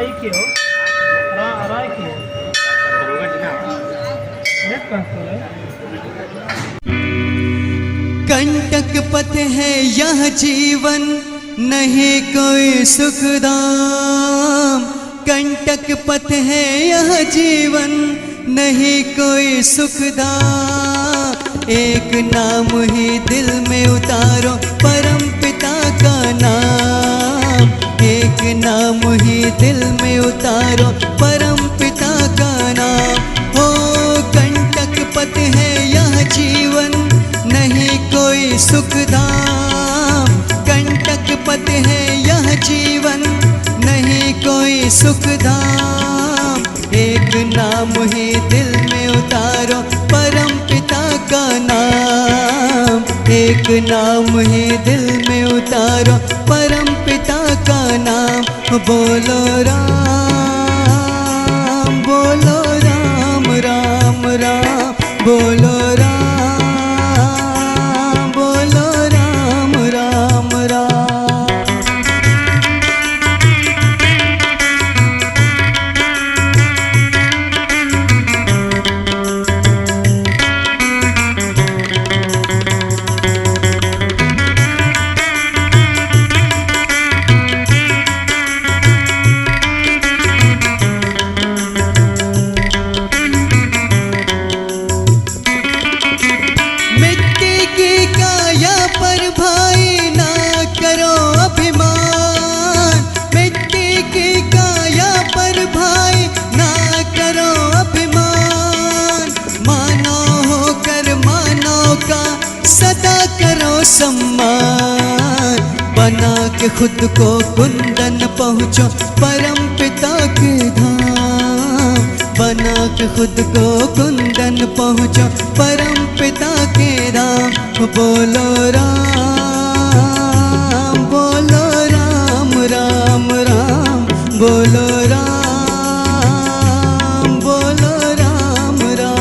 राई की हो राय की हो कंटक पथ है यह जीवन, नहीं कोई सुखदाम। कंटक पथ है यह जीवन, नहीं कोई सुखदाम। एक नाम ही दिल में उतारो, परम पिता का नाम। एक नाम ही दिल में उतारो, परम पिता का नाम। हो कंटक पथ है यह जीवन, नहीं कोई सुखधाम। कंटक पथ है यह जीवन, नहीं कोई सुखधाम। एक नाम ही दिल में उतारो, परम पिता का नाम। एक नाम ही दिल में उतारो, परम पिता का नाम। बोलो राम राम राम, बोलो राम राम राम। सम्मान बना के खुद को कुंदन पहुँचो, परम पिता के धाम। बना के खुद को कुंदन पहुँचो, परम पिता के धाम। बोलो राम राम राम, बोलो राम राम राम।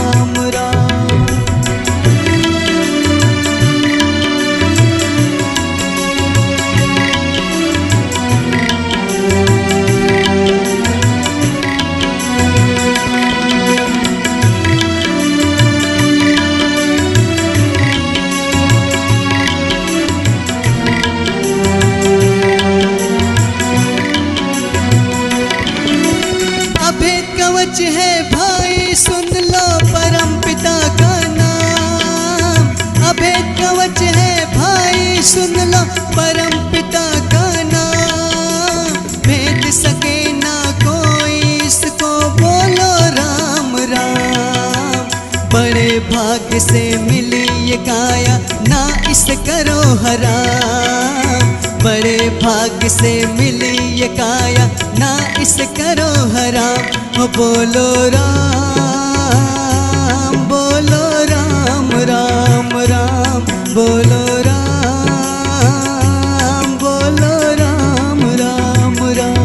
है भाई सुन लो परम पिता का नाम। अभेद कवच है भाई सुन लो परम पिता का नाम। भेद सके ना कोई इसको, बोलो राम राम। बड़े भाग्य से मिली ये काया, ना इसे करो हराम। बड़े भाग्य से मिली ये काया, ना इसे करो हराम। बोलो राम राम राम, बोलो राम राम राम।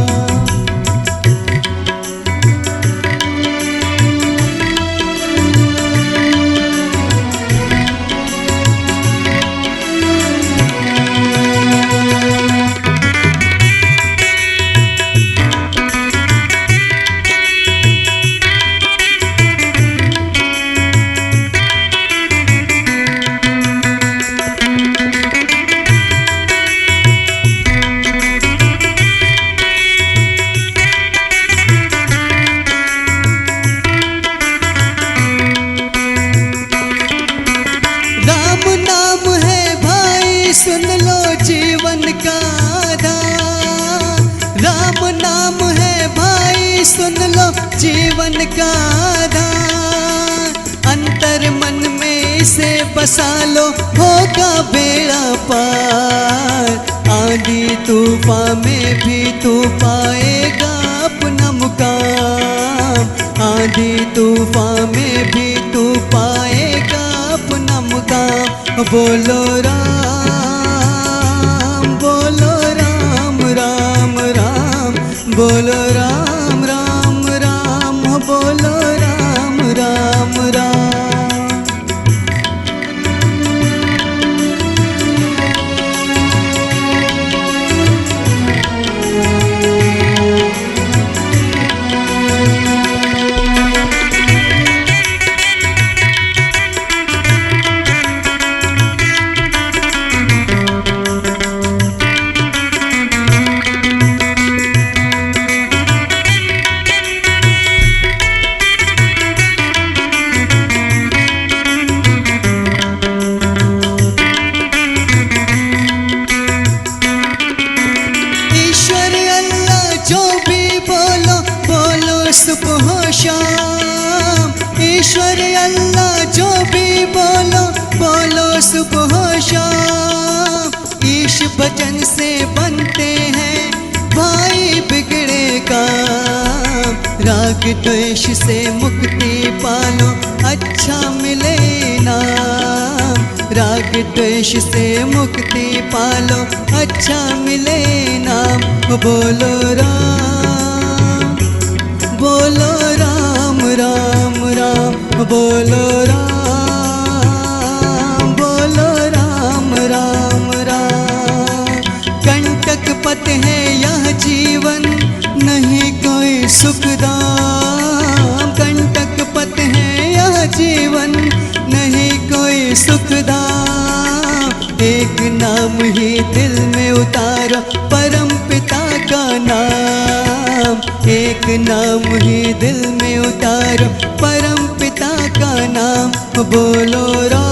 सुन लो जीवन का आधार। राम नाम है भाई सुन लो जीवन का आधार। अंतर मन में इसे बसा लो, होगा बेड़ा पार। आंधी तूफान में भी तू पाएगा अपना मुकाम। आंधी तूफान में भी तू पाएगा अपना मुकाम। बोलो राम राम, बोलो राम राम, बोलो राम राम। सुबह शाम, ईश्वर अल्लाह जो भी बोलो बोलो सुबह शाम। ईश भजन से बनते हैं भाई बिगड़े काम, राग द्वेष से मुक्ति पालो अच्छा मिले नाम। राग द्वेष से मुक्ति पालो अच्छा मिले नाम। बोलो राम बोलो राम राम राम, बोलो राम बोलो राम राम राम। कंटक पथ है यह जीवन नहीं कोई सुखदाम, कंटक पथ है यह जीवन नहीं कोई सुखदाम। एक नाम ही दिल में उतारो परम पिता का नाम, एक नाम ही दिल में उतारो परम पिता का नाम। बोलो राम